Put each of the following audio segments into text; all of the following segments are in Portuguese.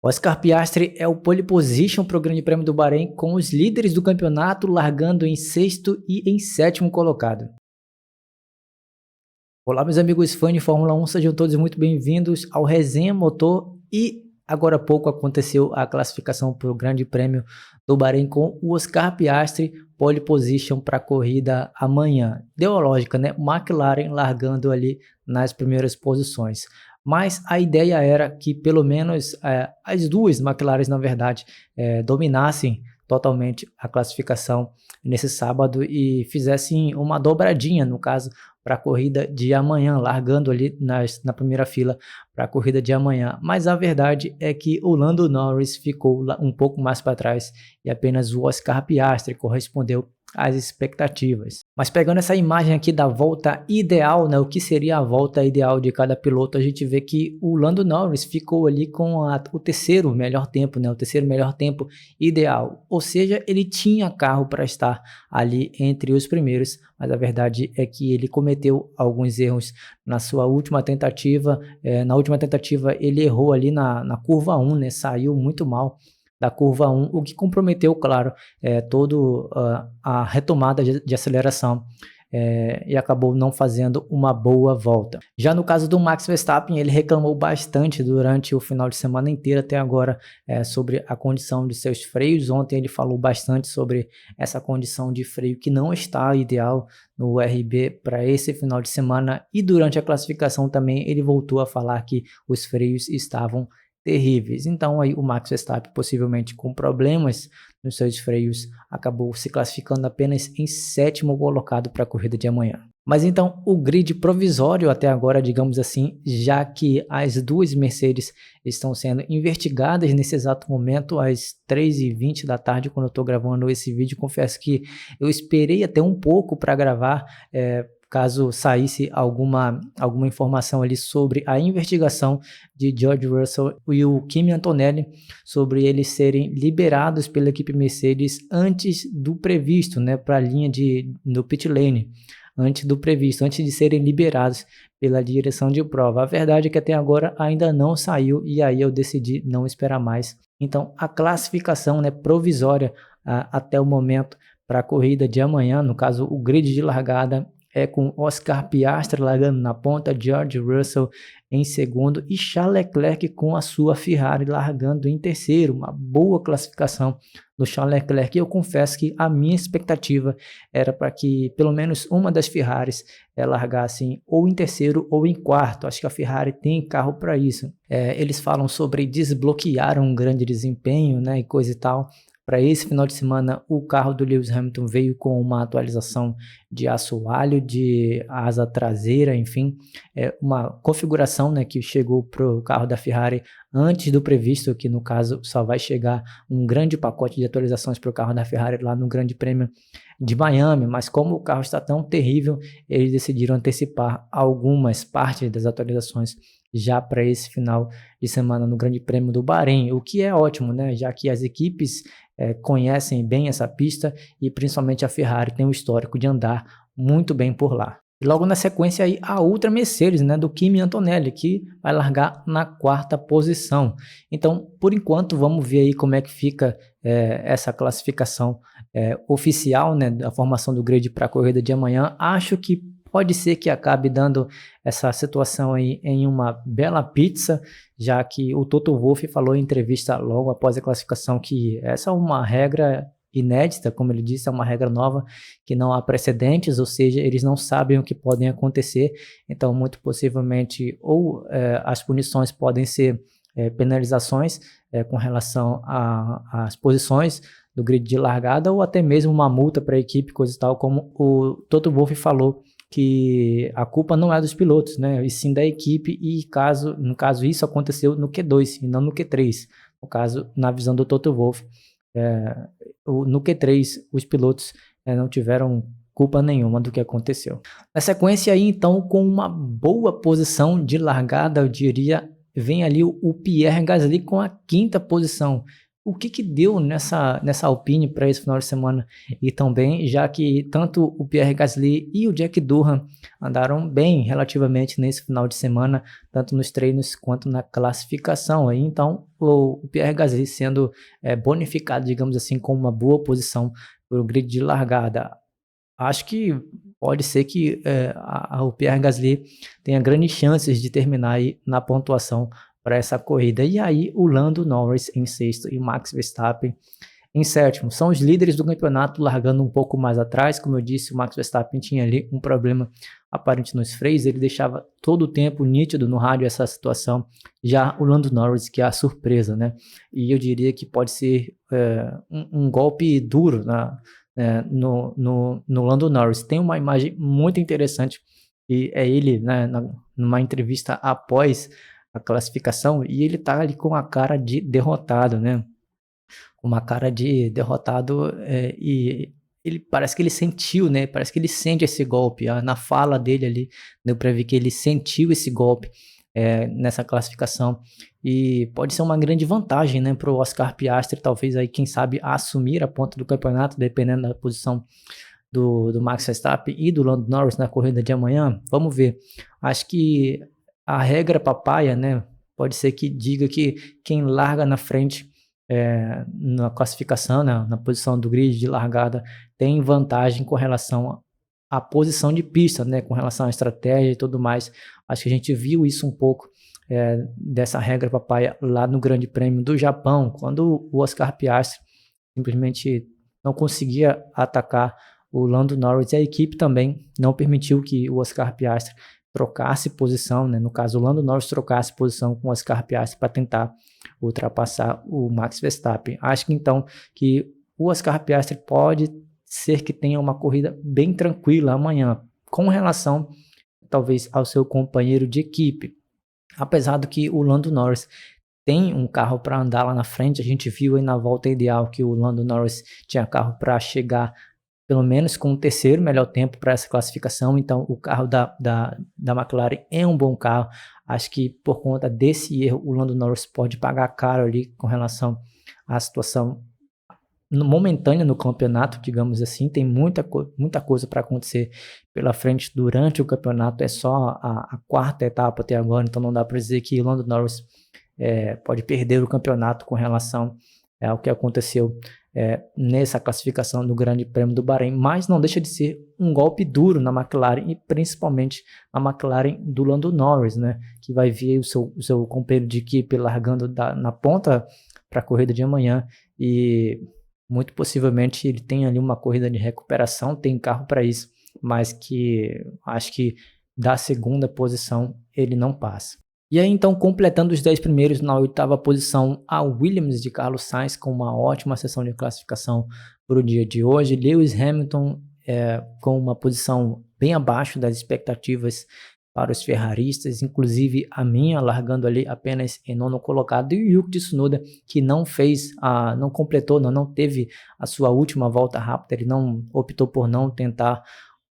Oscar Piastri é o pole position para o Grande Prêmio do Bahrein, com os líderes do campeonato largando em sexto e em sétimo colocado. Olá, meus amigos fãs de Fórmula 1, sejam todos muito bem-vindos ao Resenha Motor. E agora há pouco aconteceu a classificação para o Grande Prêmio do Bahrein com o Oscar Piastri, pole position para a corrida amanhã. Deu a lógica, né? McLaren largando ali nas primeiras posições. Mas a ideia era que pelo menos as duas McLarens, na verdade, dominassem totalmente a classificação nesse sábado e fizessem uma dobradinha, no caso, para a corrida de amanhã, largando ali na primeira fila para a corrida de amanhã. Mas a verdade é que o Lando Norris ficou um pouco mais para trás e apenas o Oscar Piastri correspondeu às expectativas. Mas pegando essa imagem aqui da volta ideal, né, o que seria a volta ideal de cada piloto, a gente vê que o Lando Norris ficou ali com o terceiro melhor tempo, né, o terceiro melhor tempo ideal, ou seja, ele tinha carro para estar ali entre os primeiros, mas a verdade é que ele cometeu alguns erros na sua última tentativa. Na última tentativa ele errou ali na curva 1, né, saiu muito mal da curva 1, o que comprometeu, claro, toda a retomada de aceleração e acabou não fazendo uma boa volta. Já no caso do Max Verstappen, ele reclamou bastante durante o final de semana inteiro até agora sobre a condição de seus freios. Ontem ele falou bastante sobre essa condição de freio que não está ideal no RB para esse final de semana, e durante a classificação também ele voltou a falar que os freios estavam terríveis. Então aí o Max Verstappen, possivelmente com problemas nos seus freios, acabou se classificando apenas em sétimo colocado para a corrida de amanhã. Mas então o grid provisório até agora, digamos assim, já que as duas Mercedes estão sendo investigadas nesse exato momento, às 3h20 da tarde, quando eu estou gravando esse vídeo. Confesso que eu esperei até um pouco para gravar, caso saísse alguma informação ali sobre a investigação de George Russell e o Kimi Antonelli, sobre eles serem liberados pela equipe Mercedes antes do previsto, né, para a linha do pit lane, antes do previsto, antes de serem liberados pela direção de prova. A verdade é que até agora ainda não saiu, e aí eu decidi não esperar mais. Então a classificação, né, provisória até o momento para a corrida de amanhã, no caso o grid de largada, é com Oscar Piastri largando na ponta, George Russell em segundo e Charles Leclerc com a sua Ferrari largando em terceiro. Uma boa classificação do Charles Leclerc, e eu confesso que a minha expectativa era para que pelo menos uma das Ferraris largassem ou em terceiro ou em quarto. Acho que a Ferrari tem carro para isso. Eles falam sobre desbloquear um grande desempenho, né, e coisa e tal. Para esse final de semana, o carro do Lewis Hamilton veio com uma atualização de assoalho, de asa traseira, enfim, uma configuração, né, que chegou para o carro da Ferrari antes do previsto, que no caso só vai chegar um grande pacote de atualizações para o carro da Ferrari lá no Grande Prêmio de Miami, mas como o carro está tão terrível, eles decidiram antecipar algumas partes das atualizações já para esse final de semana no Grande Prêmio do Bahrein, o que é ótimo, né, já que as equipes conhecem bem essa pista, e principalmente a Ferrari tem um histórico de andar muito bem por lá. E logo na sequência aí a outra Mercedes, né, do Kimi Antonelli, que vai largar na quarta posição. Então, por enquanto, vamos ver aí como é que fica essa classificação oficial, né, da formação do grid para a corrida de amanhã. Acho que pode ser que acabe dando essa situação aí em uma bela pizza, já que o Toto Wolff falou em entrevista logo após a classificação que essa é uma regra inédita, como ele disse, é uma regra nova que não há precedentes, ou seja, eles não sabem o que podem acontecer. Então muito possivelmente ou as punições podem ser penalizações com relação às posições do grid de largada, ou até mesmo uma multa para a equipe, coisa e tal, como o Toto Wolff falou, que a culpa não é dos pilotos, né, e sim da equipe, e no caso isso aconteceu no Q2 e não no Q3, no caso, na visão do Toto Wolff, no Q3 os pilotos não tiveram culpa nenhuma do que aconteceu. Na sequência aí, então, com uma boa posição de largada, eu diria, vem ali o Pierre Gasly com a quinta posição. o que que deu nessa Alpine para esse final de semana e também, já que tanto o Pierre Gasly e o Jack Durham andaram bem relativamente nesse final de semana, tanto nos treinos quanto na classificação. Aí, então, o Pierre Gasly sendo bonificado, digamos assim, com uma boa posição para o grid de largada. Acho que pode ser que o Pierre Gasly tenha grandes chances de terminar aí na pontuação para essa corrida. E aí o Lando Norris em sexto e o Max Verstappen em sétimo. São os líderes do campeonato, largando um pouco mais atrás. Como eu disse, o Max Verstappen tinha ali um problema aparente nos freios, ele deixava todo o tempo nítido no rádio essa situação. Já o Lando Norris, que é a surpresa, né? E eu diria que pode ser um golpe duro no Lando Norris. Tem uma imagem muito interessante, e é ele, né, numa entrevista após a classificação, e ele tá ali com a cara de derrotado, né? Uma cara de derrotado, e ele parece que ele sentiu, né? Parece que ele sente esse golpe. Na fala dele ali, deu para ver que ele sentiu esse golpe nessa classificação. E pode ser uma grande vantagem, né, para o Oscar Piastri, talvez aí, quem sabe, assumir a ponta do campeonato, dependendo da posição do Max Verstappen e do Lando Norris na corrida de amanhã. Vamos ver. Acho que a regra papaya, né, pode ser que diga que quem larga na frente na classificação, na posição do grid de largada, tem vantagem com relação à posição de pista, né, com relação à estratégia e tudo mais. Acho que a gente viu isso um pouco dessa regra papaya lá no Grande Prêmio do Japão, quando o Oscar Piastri simplesmente não conseguia atacar o Lando Norris, e a equipe também não permitiu que o Oscar Piastri trocasse posição, né? No caso, o Lando Norris trocasse posição com o Oscar Piastri para tentar ultrapassar o Max Verstappen. Acho que então que o Oscar Piastri pode ser que tenha uma corrida bem tranquila amanhã, com relação talvez ao seu companheiro de equipe. Apesar do que o Lando Norris tem um carro para andar lá na frente, a gente viu aí na volta ideal que o Lando Norris tinha carro para chegar pelo menos com o terceiro melhor tempo para essa classificação. Então o carro da McLaren é um bom carro. Acho que por conta desse erro o Lando Norris pode pagar caro ali com relação à situação momentânea no campeonato, digamos assim. Tem muita coisa para acontecer pela frente durante o campeonato. É só a quarta etapa até agora, então não dá para dizer que o Lando Norris pode perder o campeonato com relação ao que aconteceu nessa classificação do Grande Prêmio do Bahrein, mas não deixa de ser um golpe duro na McLaren, e principalmente na McLaren do Lando Norris, né, que vai ver o seu companheiro de equipe largando na ponta para a corrida de amanhã, e muito possivelmente ele tem ali uma corrida de recuperação, tem carro para isso, mas que acho que da segunda posição ele não passa. E aí, então, completando os 10 primeiros, na oitava posição, a Williams de Carlos Sainz, com uma ótima sessão de classificação para o dia de hoje. Lewis Hamilton com uma posição bem abaixo das expectativas para os ferraristas, inclusive a minha, largando ali apenas em nono colocado. E o Yuki Tsunoda, que não teve a sua última volta rápida, ele optou por não tentar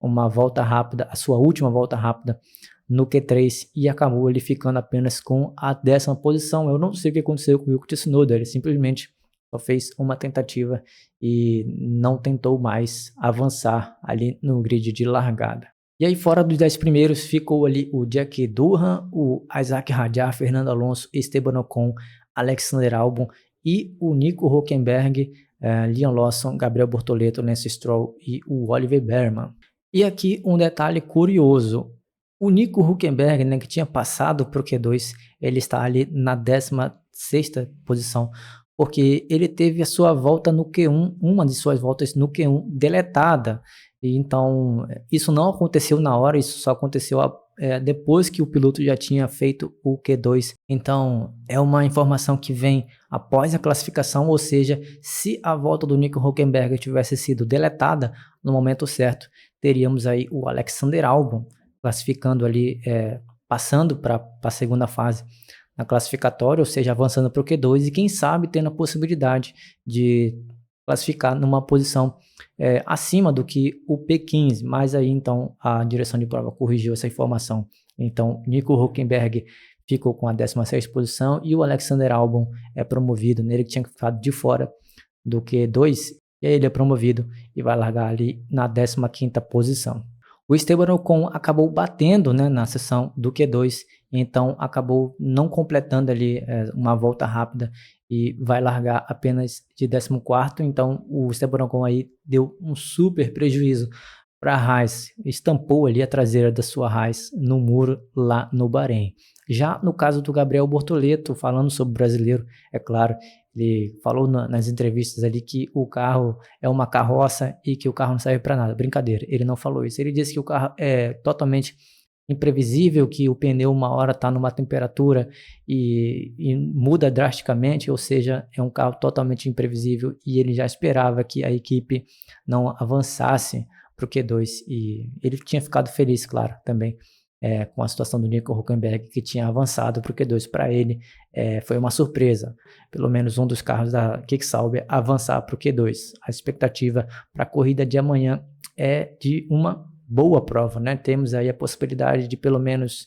uma volta rápida, a sua última volta rápida no Q3, e acabou ele ficando apenas com a 10ª posição. Eu não sei o que aconteceu com o Yuki Tsunoda, ele simplesmente só fez uma tentativa e não tentou mais avançar ali no grid de largada. E aí, fora dos 10 primeiros, ficou ali o Jack Durham, o Isaac Hadjar, Fernando Alonso, Esteban Ocon, Alexander Albon e o Nico Hülkenberg, Liam Lawson, Gabriel Bortoleto, Lance Stroll e o Oliver Bearman. E aqui um detalhe curioso: o Nico Hülkenberg, né, que tinha passado para o Q2, ele está ali na 16ª posição, porque ele teve a sua volta no Q1, uma de suas voltas no Q1 deletada. E então isso não aconteceu na hora, isso só aconteceu depois que o piloto já tinha feito o Q2. Então é uma informação que vem após a classificação, ou seja, se a volta do Nico Hülkenberg tivesse sido deletada no momento certo, teríamos aí o Alexander Albon classificando ali, passando para a segunda fase na classificatória, ou seja, avançando para o Q2, e quem sabe tendo a possibilidade de classificar numa posição acima do que o P15, mas aí então a direção de prova corrigiu essa informação. Então Nico Hülkenberg ficou com a 16ª posição, e o Alexander Albon é promovido, nele que tinha ficado de fora do Q2, e aí ele é promovido e vai largar ali na 15ª posição. O Esteban Ocon acabou batendo, né, na sessão do Q2, então acabou não completando ali uma volta rápida e vai largar apenas de 14º, então o Esteban Ocon aí deu um super prejuízo para a Haas, estampou ali a traseira da sua Haas no muro lá no Bahrein. Já no caso do Gabriel Bortoleto, falando sobre o brasileiro, é claro, ele falou nas entrevistas ali que o carro é uma carroça e que o carro não serve para nada. Brincadeira, ele não falou isso. Ele disse que o carro é totalmente imprevisível, que o pneu uma hora está numa temperatura e muda drasticamente, ou seja, é um carro totalmente imprevisível, e ele já esperava que a equipe não avançasse para o Q2, e ele tinha ficado feliz, claro, também com a situação do Nico Hülkenberg, que tinha avançado para o Q2. Para ele foi uma surpresa, pelo menos um dos carros da Kick-Sauber avançar para o Q2. A expectativa para a corrida de amanhã é de uma boa prova, né? Temos aí a possibilidade de pelo menos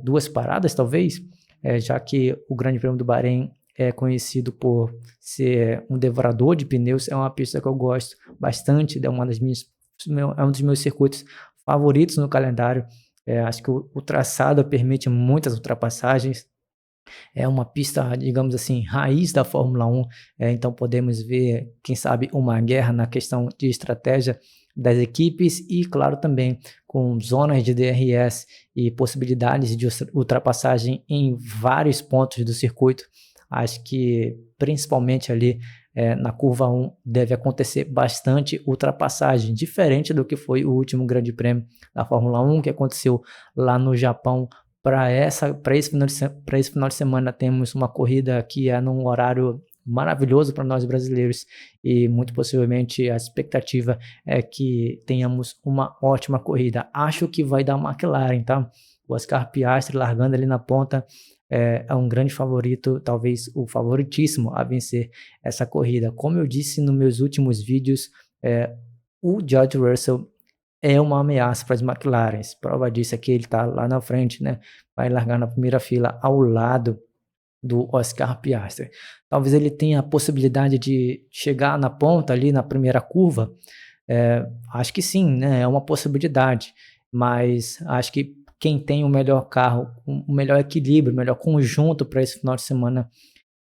2 paradas, talvez, já que o Grande Prêmio do Bahrein é conhecido por ser um devorador de pneus. É uma pista que eu gosto bastante, é um dos meus circuitos favoritos no calendário. Acho que o traçado permite muitas ultrapassagens. É uma pista, digamos assim, raiz da Fórmula 1, então podemos ver, quem sabe, uma guerra na questão de estratégia das equipes, e claro também com zonas de DRS e possibilidades de ultrapassagem em vários pontos do circuito. Acho que principalmente ali na curva 1 deve acontecer bastante ultrapassagem, diferente do que foi o último Grande Prêmio da Fórmula 1, que aconteceu lá no Japão. Para esse final de semana temos uma corrida que é num horário maravilhoso para nós brasileiros, e muito possivelmente a expectativa é que tenhamos uma ótima corrida. Acho que vai dar McLaren, tá? O Oscar Piastri largando ali na ponta é um grande favorito, talvez o favoritíssimo a vencer essa corrida. Como eu disse nos meus últimos vídeos, o George Russell é uma ameaça para as McLarens. Prova disso é que ele está lá na frente, né? Vai largar na primeira fila ao lado do Oscar Piastri. Talvez ele tenha a possibilidade de chegar na ponta ali na primeira curva. Acho que sim, né? É uma possibilidade, mas acho que quem tem o melhor carro, o melhor equilíbrio, o melhor conjunto para esse final de semana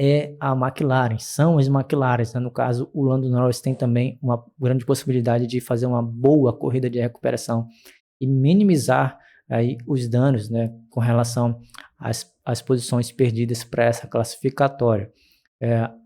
é a McLaren, são as McLarens, né? No caso, o Lando Norris tem também uma grande possibilidade de fazer uma boa corrida de recuperação e minimizar aí os danos, né, com relação às posições perdidas para essa classificatória.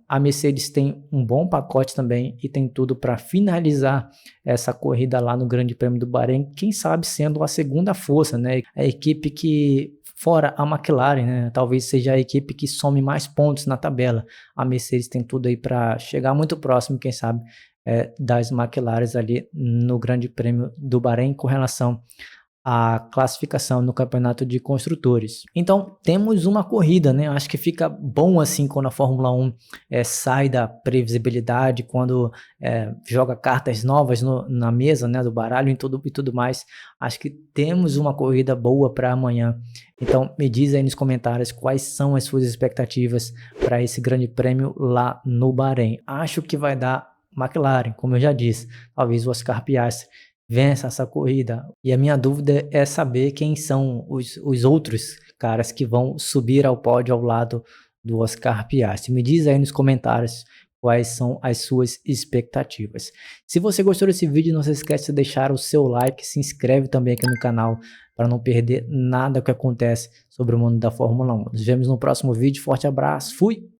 A Mercedes tem um bom pacote também e tem tudo para finalizar essa corrida lá no Grande Prêmio do Bahrein, quem sabe sendo a segunda força, né? A equipe que, fora a McLaren, né, talvez seja a equipe que some mais pontos na tabela. A Mercedes tem tudo aí para chegar muito próximo, quem sabe, das McLarens ali no Grande Prêmio do Bahrein com relação a classificação no campeonato de construtores. Então temos uma corrida, né? Acho que fica bom assim quando a Fórmula 1 sai da previsibilidade, quando joga cartas novas na mesa, né, do baralho e tudo mais. Acho que temos uma corrida boa para amanhã. Então me diz aí nos comentários quais são as suas expectativas para esse grande prêmio lá no Bahrein. Acho que vai dar McLaren, como eu já disse, talvez o Oscar Piastri vença essa corrida. E a minha dúvida é saber quem são os outros caras que vão subir ao pódio ao lado do Oscar Piastri. Me diz aí nos comentários quais são as suas expectativas. Se você gostou desse vídeo, não se esqueça de deixar o seu like, se inscreve também aqui no canal para não perder nada que acontece sobre o mundo da Fórmula 1. Nos vemos no próximo vídeo. Forte abraço, fui!